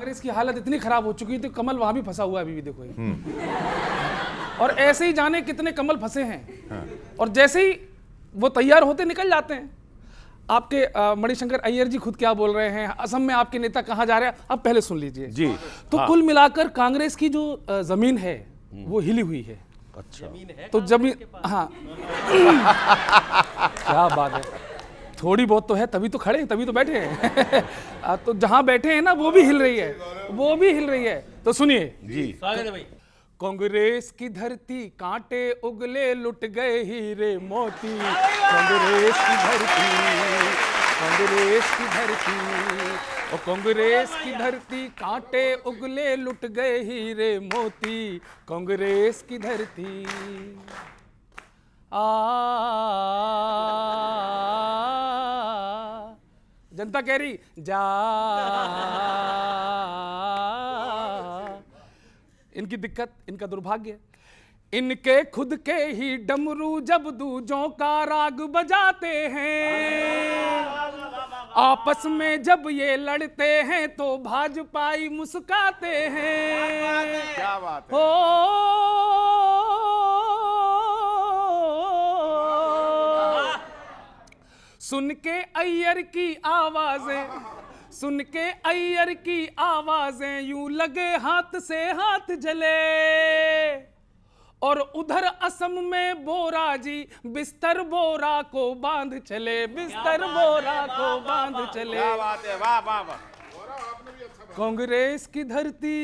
कांग्रेस की हालत इतनी खराब हो चुकी थी, कमल वहां भी फंसा हुआ है अभी भी, देखो ये। और ऐसे ही जाने कितने कमल फंसे हैं। और जैसे ही वो तैयार होते निकल जाते हैं। आपके मणिशंकर अय्यर जी खुद क्या बोल रहे हैं, असम में आपके नेता कहां जा रहे हैं, आप पहले सुन लीजिए जी। तो हाँ। कुल मिलाकर कांग्रेस की जो जमीन है वो हिली हुई है। अच्छा, तो जमीन, हाँ क्या बात है, थोड़ी बहुत तो है, तभी तो खड़े हैं, तभी तो बैठे हैं। तो जहां बैठे हैं ना वो भी हिल रही है, वो भी हिल रही है। तो सुनिए जी। स्वागत है भाई। कांग्रेस की धरती कांटे उगले लुट गए हीरे मोती। कांग्रेस की धरती, कांग्रेस की धरती, और कांग्रेस की धरती कांटे उगले लुट गए हीरे मोती। कांग्रेस की धरती जनता कह रही जा। इनकी दिक्कत, इनका दुर्भाग्य, इनके खुद के ही डमरू जब दूजों का राग बजाते हैं। आपस में जब ये लड़ते हैं तो भाजपाई मुस्काते हैं। क्या बात है। हो सुन के अय्यर की आवाजें, सुन के अय्यर की आवाजें यूं लगे हाथ से हाथ जले। और उधर असम में बोरा जी बिस्तर बोरा को बांध चले, बिस्तर बोरा को बांध चले। क्या बात है, वाह वाह वाह। कांग्रेस की धरती,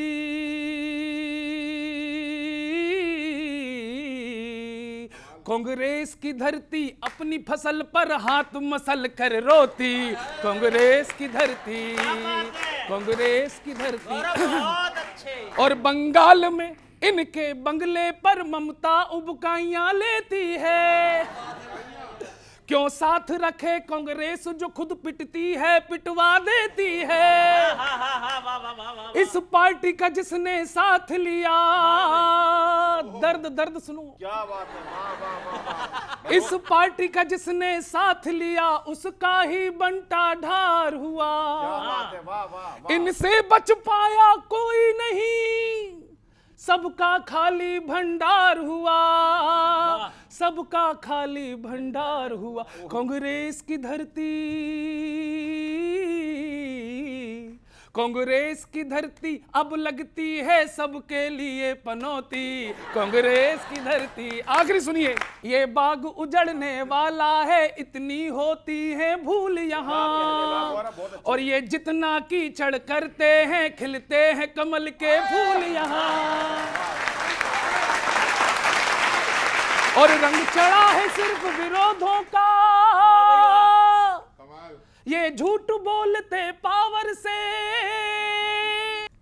कांग्रेस की धरती अपनी फसल पर हाथ मसल कर रोती। कांग्रेस की धरती, कांग्रेस की धरती। बहुत अच्छे। और बंगाल में इनके बंगले पर ममता उबकाइयां लेती है। क्यों साथ रखे कांग्रेस जो खुद पिटती है, पिटवा देती है। इस पार्टी का जिसने साथ लिया, दर्द दर्द सुनो, क्या बात है, वाह वाह वाह वाह। इस पार्टी का जिसने साथ लिया उसका ही बंटा ढार हुआ। क्या बात है, वाह वाह वाह। इनसे बच पाया कोई नहीं, सबका खाली भंडार हुआ, सबका खाली भंडार हुआ। कांग्रेस की धरती, कांग्रेस की धरती अब लगती है सबके लिए पनौती। कांग्रेस की धरती, आखिरी सुनिए, ये बाग उजड़ने वाला है, इतनी होती है भूल यहाँ। और ये जितना कीचड़ करते हैं खिलते हैं कमल के फूल यहाँ। और रंग चढ़ा है सिर्फ विरोधों का, ये झूठ बोलते पावर से।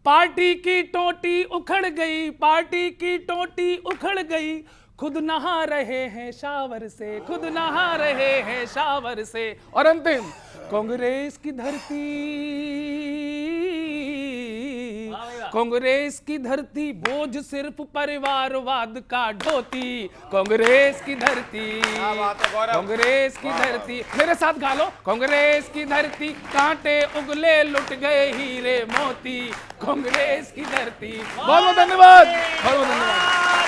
पार्टी की टोटी उखड़ गई, पार्टी की टोटी उखड़ गई, खुद नहा रहे हैं शावर से, खुद नहा रहे हैं शावर से। और अंतिम, कांग्रेस की धरती, कांग्रेस की धरती बोझ सिर्फ परिवारवाद का ढोती। कांग्रेस की धरती, कांग्रेस की धरती, मेरे साथ गा लो। कांग्रेस की धरती कांटे उगले लुट गए हीरे मोती। कांग्रेस की धरती। बहुत बहुत धन्यवाद, बहुत बहुत धन्यवाद।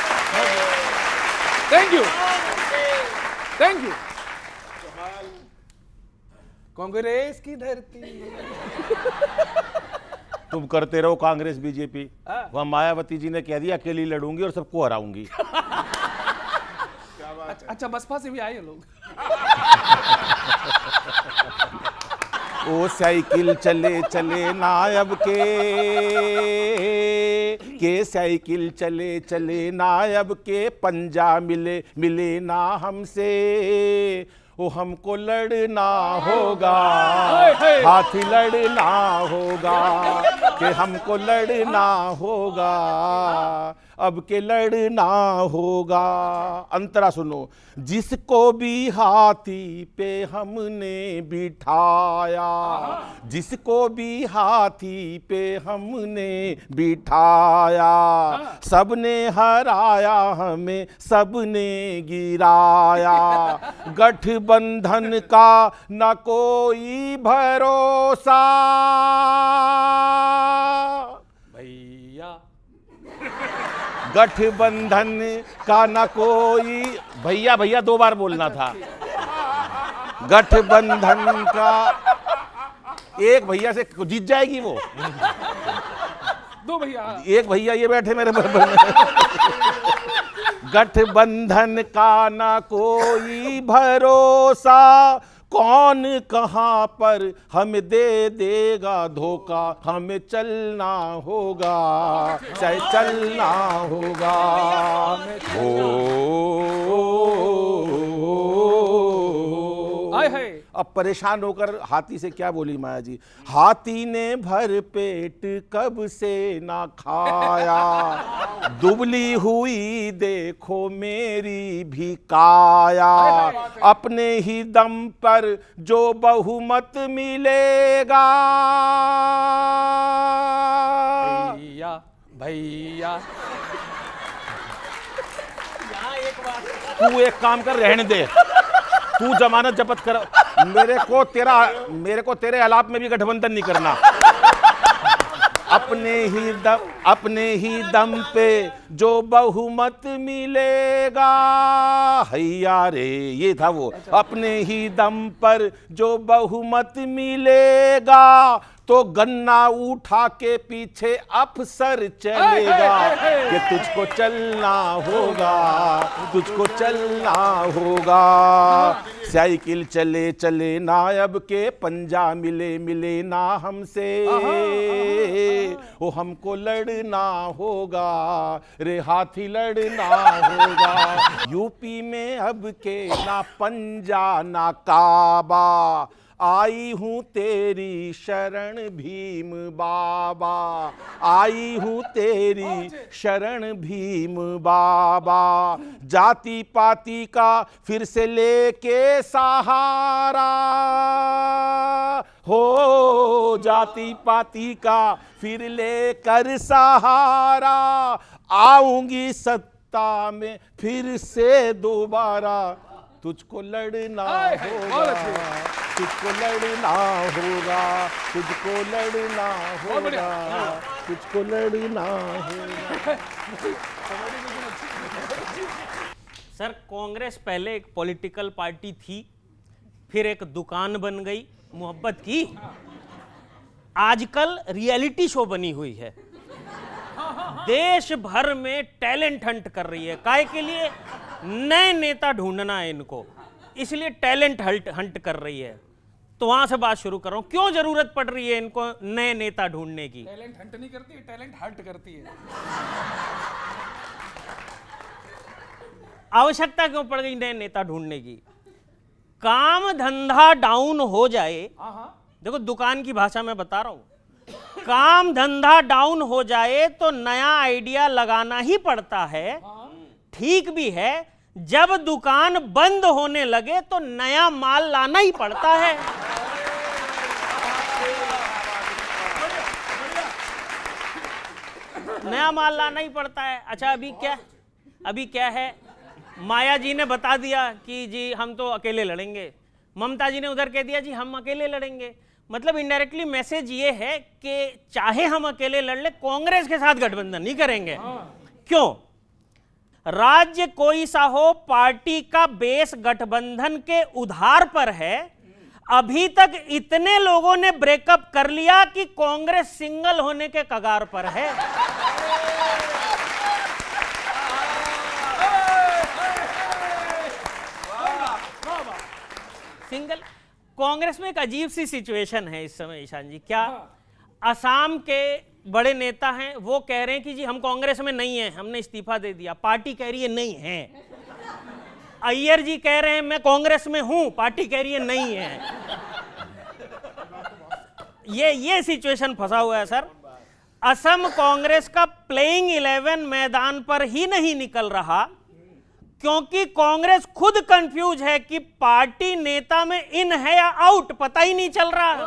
Thank you, thank you. Congress की धरती। तुम करते रहो कांग्रेस बीजेपी। वहां मायावती जी ने कह दिया अकेली लड़ूंगी और सबको हराऊंगी। अच्छा, बसपा से भी आए लोग। ओ साइकिल चले चले नायब के साइकिल चले चले नायब के, पंजा मिले मिले ना हमसे। ओ हमको लड़ना होगा, हाथी लड़ना होगा, कि हमको लड़ना होगा। अब के लड़ना होगा। अंतरा सुनो, जिसको भी हाथी पे हमने बिठाया, जिसको भी हाथी पे हमने बिठाया, सबने हराया हमें सबने गिराया। गठबंधन का न कोई भरोसा। भैया गठबंधन का न कोई, भैया भैया 2 बार बोलना था। गठबंधन का, एक भैया से जीत जाएगी वो। 2 भैया, एक भैया ये बैठे मेरे बराबर में। गठबंधन का न कोई भरोसा, कौन कहां पर हमें दे देगा धोखा, हमें चलना होगा, चाहे चलना होगा। आए हाय। अब परेशान होकर हाथी से क्या बोली माया जी, हाथी ने भर पेट कब से ना खाया, दुबली हुई देखो मेरी भी काया, अपने ही दम पर जो बहुमत मिलेगा। भैया भैया तू एक काम कर, रहने दे, तू जमानत जब्त कर। मेरे को तेरे आलाप में भी गठबंधन नहीं करना। अपने ही दम पे जो बहुमत मिलेगा, हैया रे, ये था वो। अपने ही दम पर जो बहुमत मिलेगा, तो गन्ना उठा के पीछे अफसर चलेगा, कि तुझको चलना होगा, तुझको चलना होगा। साइकिल चले चले नायब के पंजा मिले मिले ना हमसे, वो हमको लड़ना होगा रे हाथी, लड़ना होगा। यूपी में अब के ना पंजा ना काबा, आई हूँ तेरी शरण भीम बाबा, आई हूँ तेरी शरण भीम बाबा। जाति पाति का फिर से लेके सहारा, हो जाति पाति का फिर लेकर सहारा, आऊंगी सत्ता में फिर से दोबारा, तुझको लड़ना होगा, तुझको लड़ना होगा, तुझको लड़ना होगा, तुझको लड़ना होगा। सर, कांग्रेस पहले एक पॉलिटिकल पार्टी थी, फिर एक दुकान बन गई मोहब्बत की, आजकल रियलिटी शो बनी हुई है। देश भर में टैलेंट हंट कर रही है। काहे के लिए? नए नेता ढूंढना है इनको, इसलिए टैलेंट हंट कर रही है। तो वहां से बात शुरू कर रहा हूं, क्यों जरूरत पड़ रही है इनको नए नेता ढूंढने की? टैलेंट हंट नहीं करती, टैलेंट हंट करती है। आवश्यकता क्यों पड़ गई नए नेता ढूंढने की? काम धंधा डाउन हो जाए, देखो दुकान की भाषा में बता रहा हूं, काम धंधा डाउन हो जाए तो नया आइडिया लगाना ही पड़ता है। ठीक भी है, जब दुकान बंद होने लगे तो नया माल लाना ही पड़ता है। नया माल लाना ही पड़ता है। अच्छा, अभी क्या है, माया जी ने बता दिया कि जी हम तो अकेले लड़ेंगे, ममता जी ने उधर कह दिया जी हम अकेले लड़ेंगे। मतलब इनडायरेक्टली मैसेज ये है कि चाहे हम अकेले लड़ ले, कांग्रेस के साथ गठबंधन नहीं करेंगे। क्यों? राज्य कोई सा हो, पार्टी का बेस गठबंधन के उधार पर है। अभी तक इतने लोगों ने ब्रेकअप कर लिया कि कांग्रेस सिंगल होने के कगार पर है। सिंगल। कांग्रेस में एक अजीब सी सिचुएशन है इस समय ईशान जी। क्या? असम के बड़े नेता हैं, वो कह रहे हैं कि जी हम कांग्रेस में नहीं हैं, हमने इस्तीफा दे दिया। पार्टी कह रही है नहीं है। अय्यर जी कह रहे हैं मैं कांग्रेस में हूं, पार्टी कह रही है नहीं है। ये सिचुएशन फंसा हुआ है सर। असम कांग्रेस का प्लेइंग 11 मैदान पर ही नहीं निकल रहा क्योंकि कांग्रेस खुद कंफ्यूज है कि पार्टी नेता में इन है या आउट, पता ही नहीं चल रहा है।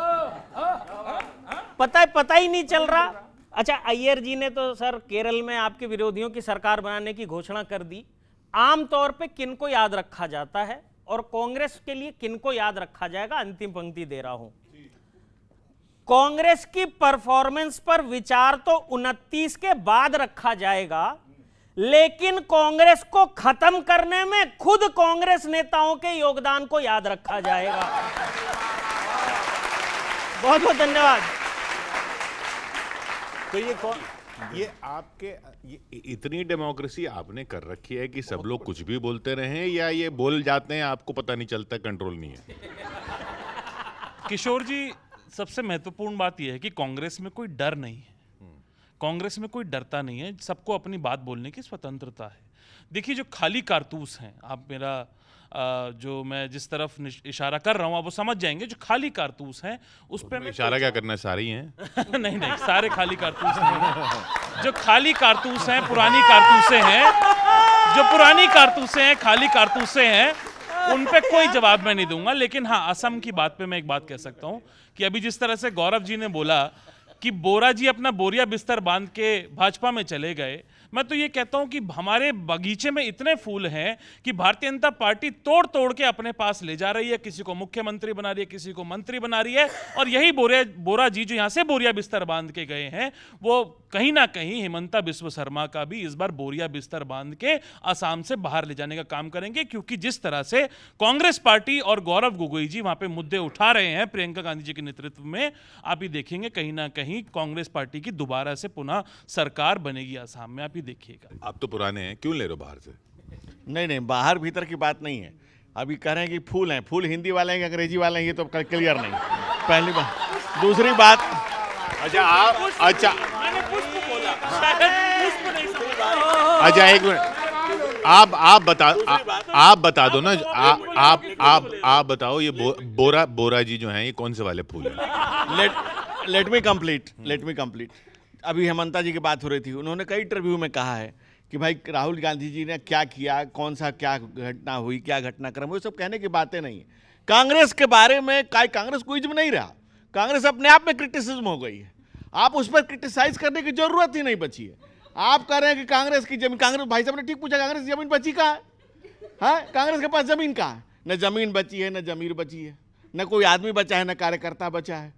पता ही नहीं चल रहा। अच्छा, अय्यर जी ने तो सर केरल में आपके विरोधियों की सरकार बनाने की घोषणा कर दी। आमतौर पे किनको याद रखा जाता है और कांग्रेस के लिए किनको याद रखा जाएगा? अंतिम पंक्ति दे रहा हूं। कांग्रेस की परफॉर्मेंस पर विचार तो 29 के बाद रखा जाएगा, लेकिन कांग्रेस को खत्म करने में खुद कांग्रेस नेताओं के योगदान को याद रखा जाएगा। बहुत बहुत धन्यवाद। तो ये आपके ये इतनी डेमोक्रेसी आपने कर रखी है कि सब लोग कुछ भी बोलते रहे, या ये बोल जाते हैं आपको पता नहीं चलता, कंट्रोल नहीं है? किशोर जी, सबसे महत्वपूर्ण बात यह है कि कांग्रेस में कोई डर नहीं है। कांग्रेस में कोई डरता नहीं है, सबको अपनी बात बोलने की स्वतंत्रता है। देखिए, जो खाली कारतूस हैं, आप मेरा जो मैं जिस तरफ इशारा कर रहा हूँ आप वो समझ जाएंगे, जो खाली कारतूस हैं उस पे मैं इशारा क्या करना है, सारे ही हैं? नहीं, सारे खाली कारतूस नहीं हैं। जो खाली कारतूस हैं, पुरानी कारतूसें हैं, जो पुरानी कारतूसें हैं, खाली कारतूसें हैं, उन पे कोई जवाब मैं नहीं दूंगा। लेकिन हाँ, असम की बात पे मैं एक बात कह सकता हूँ कि अभी जिस तरह से गौरव जी ने बोला कि बोरा जी अपना बोरिया बिस्तर बांध के भाजपा में चले गए, मैं तो ये कहता हूं कि हमारे बगीचे में इतने फूल हैं कि भारतीय जनता पार्टी तोड़ तोड़ के अपने पास ले जा रही है। किसी को मुख्यमंत्री बना रही है, किसी को मंत्री बना रही है, और यही बोरा जी जो यहां से बोरिया बिस्तर बांध के गए हैं, वो कहीं ना कहीं हिमंता बिस्व शर्मा का भी इस बार बोरिया बिस्तर बांध के असम से बाहर ले जाने का काम करेंगे। क्योंकि जिस तरह से कांग्रेस पार्टी और गौरव गोगोई जी वहां पे मुद्दे उठा रहे हैं प्रियंका गांधी जी के नेतृत्व में, आप ही देखेंगे कहीं ना कहीं कांग्रेस पार्टी की दोबारा से पुनः सरकार बनेगी असम में, आप ही देखिएगा। आप तो पुराने हैं, क्यों ले रहे हो बाहर से? नहीं, बाहर भीतर की बात नहीं है। अभी कह रहे हैं कि फूल हैं, फूल हिंदी वाले हैं कि अंग्रेजी वाले हैं, ये तो क्लियर नहीं। पहली बात। दूसरी बात, अच्छा मैंने पुष्प बोला, शायद पुष्प नहीं समझा। अच्छा, एक मिनट, आप बता दो ना, आप बताओ, ये बोरा जी जो हैं, ये कौन से वाले फूल हैं? Let me complete. अभी हेमंता जी की बात हो रही थी, उन्होंने कई इंटरव्यू में कहा है कि भाई राहुल गांधी जी ने क्या किया, कौन सा क्या घटना हुई, क्या घटनाक्रम, वो सब कहने की बातें नहीं है। कांग्रेस के बारे में कांग्रेस कोई इज्म नहीं रहा, कांग्रेस अपने आप में क्रिटिसिज्म हो गई है। आप उस पर क्रिटिसाइज करने की जरूरत ही नहीं बची है। आप कह रहे हैं कि कांग्रेस की जमीन, कांग्रेस, भाई साहब ने ठीक पूछा, कांग्रेस की जमीन बची कहाँ है? हाँ, कांग्रेस के पास जमीन कहाँ है? न जमीन बची है, न जमीर बची है, न कोई आदमी बचा है, न कार्यकर्ता बचा है।